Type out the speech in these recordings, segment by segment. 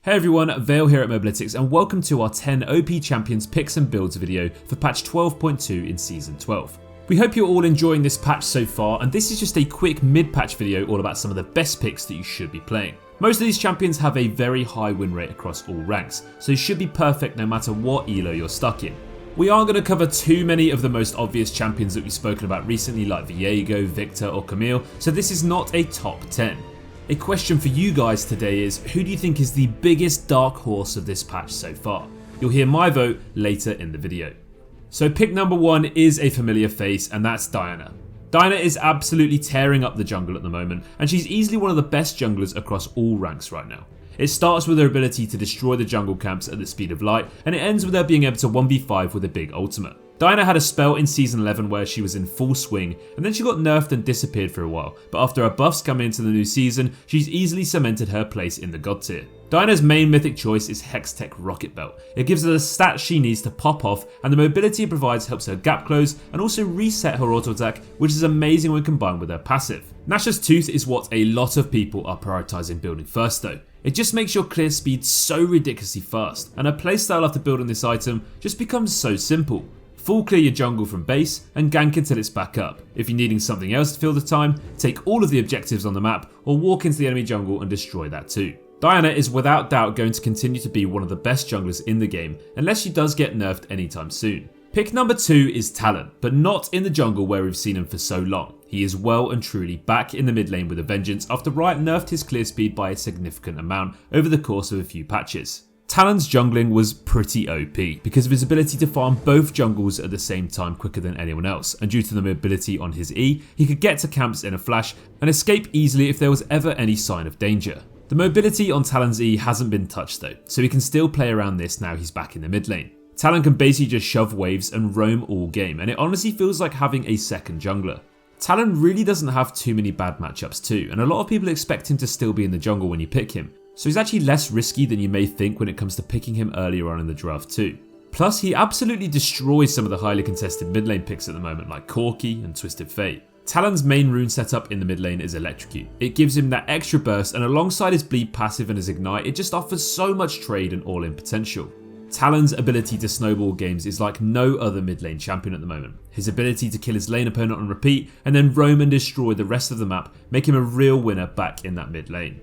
Hey everyone, Vale here at Mobalytics and welcome to our 10 OP Champions picks and builds video for patch 12.2 in Season 12. We hope you're all enjoying this patch so far, and this is just a quick mid-patch video all about some of the best picks that you should be playing. Most of these champions have a very high win rate across all ranks, so you should be perfect no matter what elo you're stuck in. We aren't going to cover too many of the most obvious champions that we've spoken about recently like Viego, Victor or Camille, so this is not a top 10. A question for you guys today is, who do you think is the biggest dark horse of this patch so far? You'll hear my vote later in the video. So pick number 1 is a familiar face, and that's Diana. Diana is absolutely tearing up the jungle at the moment, and she's easily one of the best junglers across all ranks right now. It starts with her ability to destroy the jungle camps at the speed of light, and it ends with her being able to 1v5 with a big ultimate. Diana had a spell in Season 11 where she was in full swing, and then she got nerfed and disappeared for a while, but after her buffs come into the new season, she's easily cemented her place in the god tier. Diana's main mythic choice is Hextech Rocket Belt. It gives her the stats she needs to pop off, and the mobility it provides helps her gap close and also reset her auto attack, which is amazing when combined with her passive. Nashor's Tooth is what a lot of people are prioritising building first though. It just makes your clear speed so ridiculously fast, and her playstyle after building this item just becomes so simple. Full clear your jungle from base and gank until it's back up. If you're needing something else to fill the time, take all of the objectives on the map or walk into the enemy jungle and destroy that too. Diana is without doubt going to continue to be one of the best junglers in the game unless she does get nerfed anytime soon. Pick number 2 is Talon, but not in the jungle where we've seen him for so long. He is well and truly back in the mid lane with a vengeance after Riot nerfed his clear speed by a significant amount over the course of a few patches. Talon's jungling was pretty OP because of his ability to farm both jungles at the same time quicker than anyone else, and due to the mobility on his E, he could get to camps in a flash and escape easily if there was ever any sign of danger. The mobility on Talon's E hasn't been touched though, so he can still play around this now he's back in the mid lane. Talon can basically just shove waves and roam all game, and it honestly feels like having a second jungler. Talon really doesn't have too many bad matchups too, and a lot of people expect him to still be in the jungle when you pick him. So he's actually less risky than you may think when it comes to picking him earlier on in the draft too. Plus he absolutely destroys some of the highly contested mid lane picks at the moment like Corki and Twisted Fate. Talon's main rune setup in the mid lane is Electrocute. It gives him that extra burst, and alongside his bleed passive and his ignite, it just offers so much trade and all in potential. Talon's ability to snowball games is like no other mid lane champion at the moment. His ability to kill his lane opponent on repeat and then roam and destroy the rest of the map make him a real winner back in that mid lane.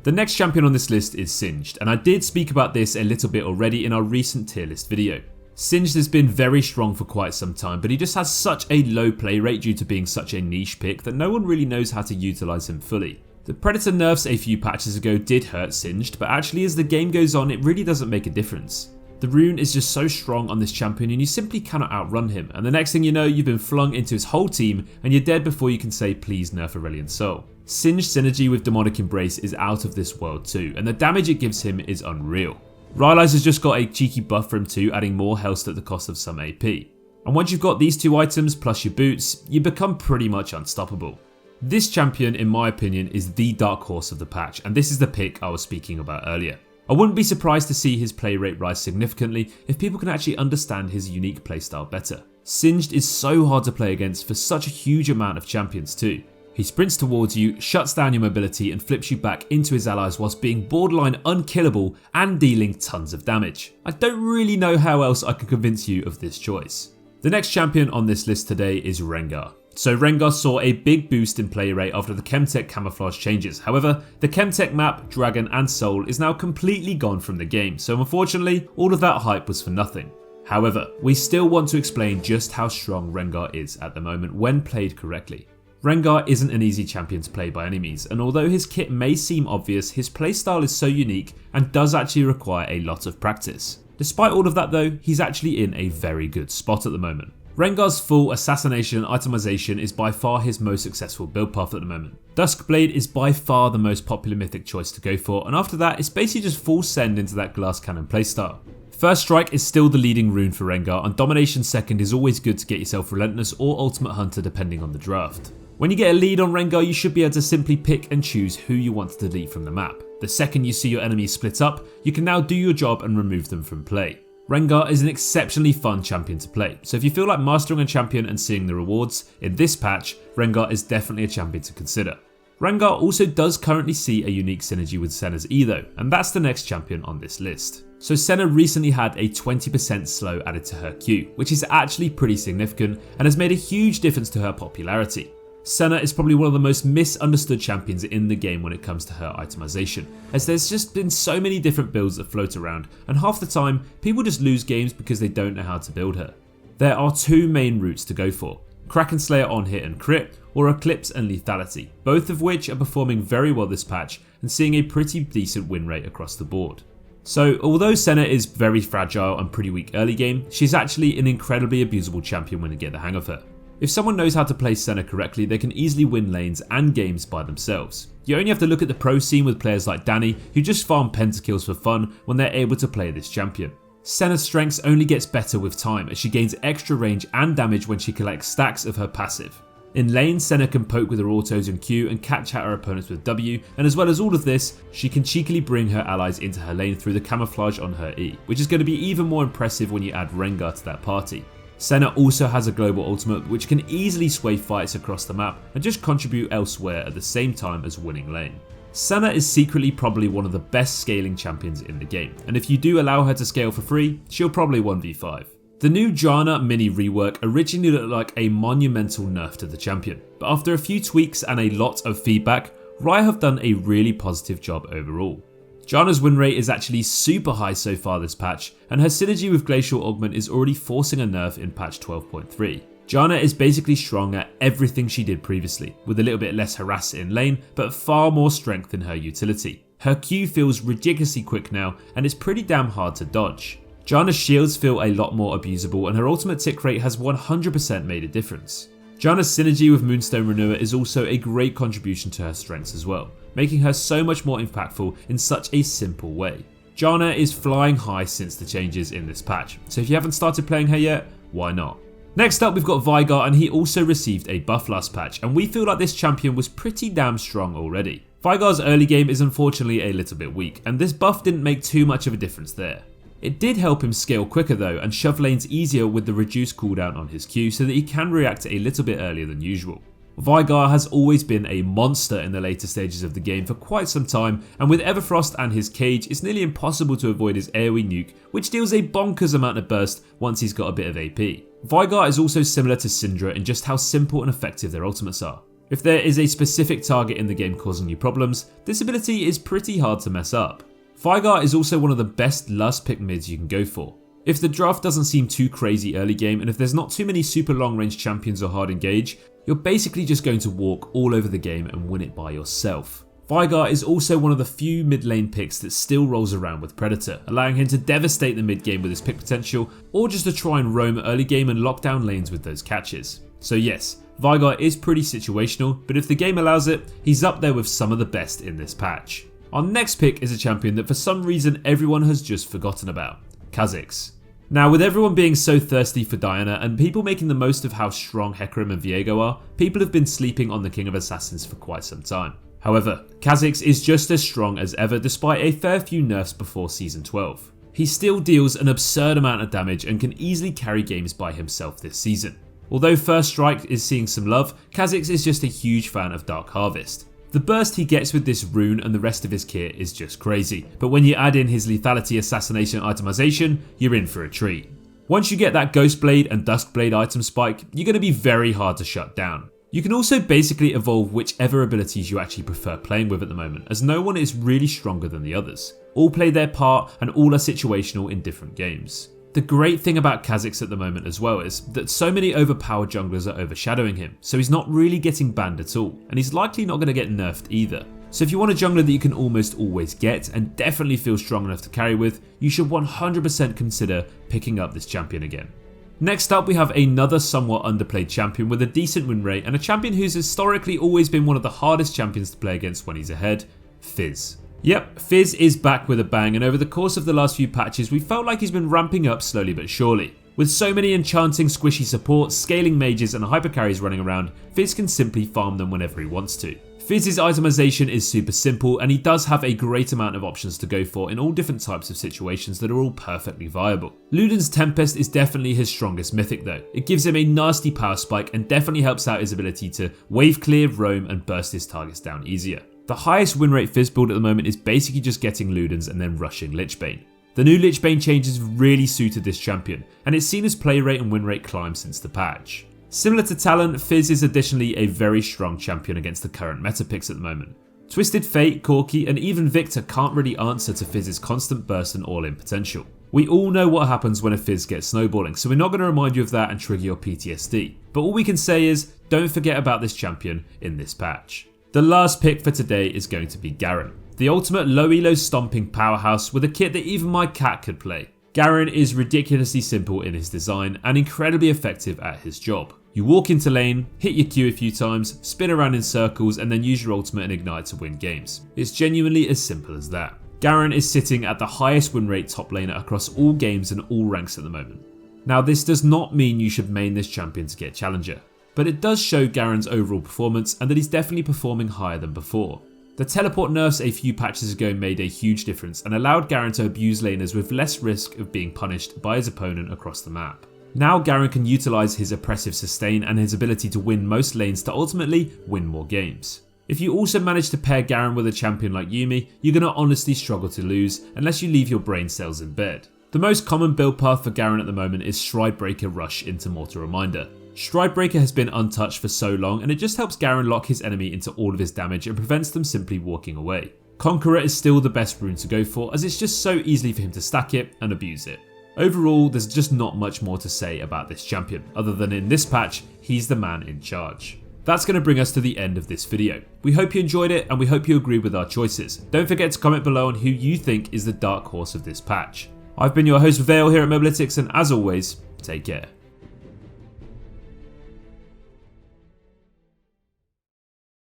The next champion on this list is Singed, and I did speak about this a little bit already in our recent tier list video. Singed has been very strong for quite some time, but he just has such a low play rate due to being such a niche pick that no one really knows how to utilise him fully. The Predator nerfs a few patches ago did hurt Singed, but actually as the game goes on it really doesn't make a difference. The rune is just so strong on this champion and you simply cannot outrun him, and the next thing you know you've been flung into his whole team and you're dead before you can say please nerf Aurelion Sol. Singed synergy with Demonic Embrace is out of this world too, and the damage it gives him is unreal. Rylai's has just got a cheeky buff for him too, adding more health at the cost of some AP. And once you've got these two items plus your boots, you become pretty much unstoppable. This champion in my opinion is the dark horse of the patch, and this is the pick I was speaking about earlier. I wouldn't be surprised to see his play rate rise significantly if people can actually understand his unique playstyle better. Singed is so hard to play against for such a huge amount of champions too. He sprints towards you, shuts down your mobility and flips you back into his allies whilst being borderline unkillable and dealing tons of damage. I don't really know how else I can convince you of this choice. The next champion on this list today is Rengar. So Rengar saw a big boost in play rate after the Chemtech camouflage changes. However, the Chemtech map, Dragon and Soul is now completely gone from the game, so unfortunately all of that hype was for nothing. However, we still want to explain just how strong Rengar is at the moment when played correctly. Rengar isn't an easy champion to play by any means, and although his kit may seem obvious, his playstyle is so unique and does actually require a lot of practice. Despite all of that though, he's actually in a very good spot at the moment. Rengar's full assassination itemization is by far his most successful build path at the moment. Duskblade is by far the most popular mythic choice to go for, and after that it's basically just full send into that glass cannon playstyle. First Strike is still the leading rune for Rengar, and Domination second is always good to get yourself Relentless or Ultimate Hunter depending on the draft. When you get a lead on Rengar, you should be able to simply pick and choose who you want to delete from the map. The second you see your enemies split up, you can now do your job and remove them from play. Rengar is an exceptionally fun champion to play, so if you feel like mastering a champion and seeing the rewards, in this patch, Rengar is definitely a champion to consider. Rengar also does currently see a unique synergy with Senna's E though, and that's the next champion on this list. So Senna recently had a 20% slow added to her Q, which is actually pretty significant and has made a huge difference to her popularity. Senna is probably one of the most misunderstood champions in the game when it comes to her itemization, as there's just been so many different builds that float around, and half the time people just lose games because they don't know how to build her. There are two main routes to go for: Kraken Slayer on hit and crit, or Eclipse and lethality, both of which are performing very well this patch and seeing a pretty decent win rate across the board. So although Senna is very fragile and pretty weak early game, she's actually an incredibly abusable champion when you get the hang of her. If someone knows how to play Senna correctly, they can easily win lanes and games by themselves. You only have to look at the pro scene with players like Danny, who just farm pentakills for fun when they're able to play this champion. Senna's strengths only gets better with time as she gains extra range and damage when she collects stacks of her passive. In lane, Senna can poke with her autos and Q and catch out her opponents with W, and as well as all of this, she can cheekily bring her allies into her lane through the camouflage on her E, which is going to be even more impressive when you add Rengar to that party. Senna also has a global ultimate which can easily sway fights across the map and just contribute elsewhere at the same time as winning lane. Senna is secretly probably one of the best scaling champions in the game, and if you do allow her to scale for free, she'll probably 1v5. The new Janna mini rework originally looked like a monumental nerf to the champion, but after a few tweaks and a lot of feedback, Riot have done a really positive job overall. Janna's win rate is actually super high so far this patch, and her synergy with Glacial Augment is already forcing a nerf in patch 12.3. Janna is basically strong at everything she did previously, with a little bit less harass in lane, but far more strength in her utility. Her Q feels ridiculously quick now, and it's pretty damn hard to dodge. Janna's shields feel a lot more abusable, and her ultimate tick rate has 100% made a difference. Janna's synergy with Moonstone Renewer is also a great contribution to her strengths as well, making her so much more impactful in such a simple way. Janna is flying high since the changes in this patch, so if you haven't started playing her yet, why not? Next up we've got Veigar, and he also received a buff last patch, and we feel like this champion was pretty damn strong already. Veigar's early game is unfortunately a little bit weak, and this buff didn't make too much of a difference there. It did help him scale quicker though and shove lanes easier with the reduced cooldown on his Q so that he can react a little bit earlier than usual. Veigar has always been a monster in the later stages of the game for quite some time, and with Everfrost and his cage, it's nearly impossible to avoid his AoE nuke, which deals a bonkers amount of burst once he's got a bit of AP. Veigar is also similar to Syndra in just how simple and effective their ultimates are. If there is a specific target in the game causing you problems, this ability is pretty hard to mess up. Veigar is also one of the best last pick mids you can go for. If the draft doesn't seem too crazy early game, and if there's not too many super long range champions or hard engage, you're basically just going to walk all over the game and win it by yourself. Veigar is also one of the few mid lane picks that still rolls around with Predator, allowing him to devastate the mid game with his pick potential, or just to try and roam early game and lock down lanes with those catches. So yes, Veigar is pretty situational, but if the game allows it, he's up there with some of the best in this patch. Our next pick is a champion that for some reason everyone has just forgotten about, Kha'Zix. Now with everyone being so thirsty for Diana and people making the most of how strong Hecarim and Viego are, people have been sleeping on the King of Assassins for quite some time. However, Kha'Zix is just as strong as ever despite a fair few nerfs before Season 12. He still deals an absurd amount of damage and can easily carry games by himself this season. Although First Strike is seeing some love, Kha'Zix is just a huge fan of Dark Harvest. The burst he gets with this rune and the rest of his kit is just crazy, but when you add in his lethality assassination itemization, you're in for a treat. Once you get that Ghost Blade and Dusk Blade item spike, you're going to be very hard to shut down. You can also basically evolve whichever abilities you actually prefer playing with at the moment, as no one is really stronger than the others. All play their part and all are situational in different games. The great thing about Kha'Zix at the moment as well is that so many overpowered junglers are overshadowing him, so he's not really getting banned at all, and he's likely not going to get nerfed either. So if you want a jungler that you can almost always get and definitely feel strong enough to carry with, you should 100% consider picking up this champion again. Next up we have another somewhat underplayed champion with a decent win rate and a champion who's historically always been one of the hardest champions to play against when he's ahead, Fizz. Yep, Fizz is back with a bang, and over the course of the last few patches we felt like he's been ramping up slowly but surely. With so many enchanting squishy supports, scaling mages and hyper carries running around, Fizz can simply farm them whenever he wants to. Fizz's itemization is super simple, and he does have a great amount of options to go for in all different types of situations that are all perfectly viable. Luden's Tempest is definitely his strongest mythic though. It gives him a nasty power spike and definitely helps out his ability to wave clear, roam and burst his targets down easier. The highest win rate Fizz build at the moment is basically just getting Ludens and then rushing Lichbane. The new Lichbane changes really suited this champion, and it's seen his play rate and win rate climb since the patch. Similar to Talon, Fizz is additionally a very strong champion against the current meta picks at the moment. Twisted Fate, Corki and even Victor can't really answer to Fizz's constant burst and all-in potential. We all know what happens when a Fizz gets snowballing, so we're not going to remind you of that and trigger your PTSD. But all we can say is, don't forget about this champion in this patch. The last pick for today is going to be Garen, the ultimate low elo stomping powerhouse with a kit that even my cat could play. Garen is ridiculously simple in his design and incredibly effective at his job. You walk into lane, hit your Q a few times, spin around in circles and then use your ultimate and ignite to win games. It's genuinely as simple as that. Garen is sitting at the highest win rate top laner across all games and all ranks at the moment. Now this does not mean you should main this champion to get challenger, but it does show Garen's overall performance and that he's definitely performing higher than before. The teleport nerfs a few patches ago made a huge difference and allowed Garen to abuse laners with less risk of being punished by his opponent across the map. Now Garen can utilise his oppressive sustain and his ability to win most lanes to ultimately win more games. If you also manage to pair Garen with a champion like Yuumi, you're going to honestly struggle to lose unless you leave your brain cells in bed. The most common build path for Garen at the moment is Stridebreaker Rush into Mortal Reminder. Stridebreaker has been untouched for so long and it just helps Garen lock his enemy into all of his damage and prevents them simply walking away. Conqueror is still the best rune to go for as it's just so easy for him to stack it and abuse it. Overall, there's just not much more to say about this champion, other than in this patch, he's the man in charge. That's going to bring us to the end of this video. We hope you enjoyed it and we hope you agree with our choices. Don't forget to comment below on who you think is the dark horse of this patch. I've been your host Vale here at Mobalytics and as always, take care.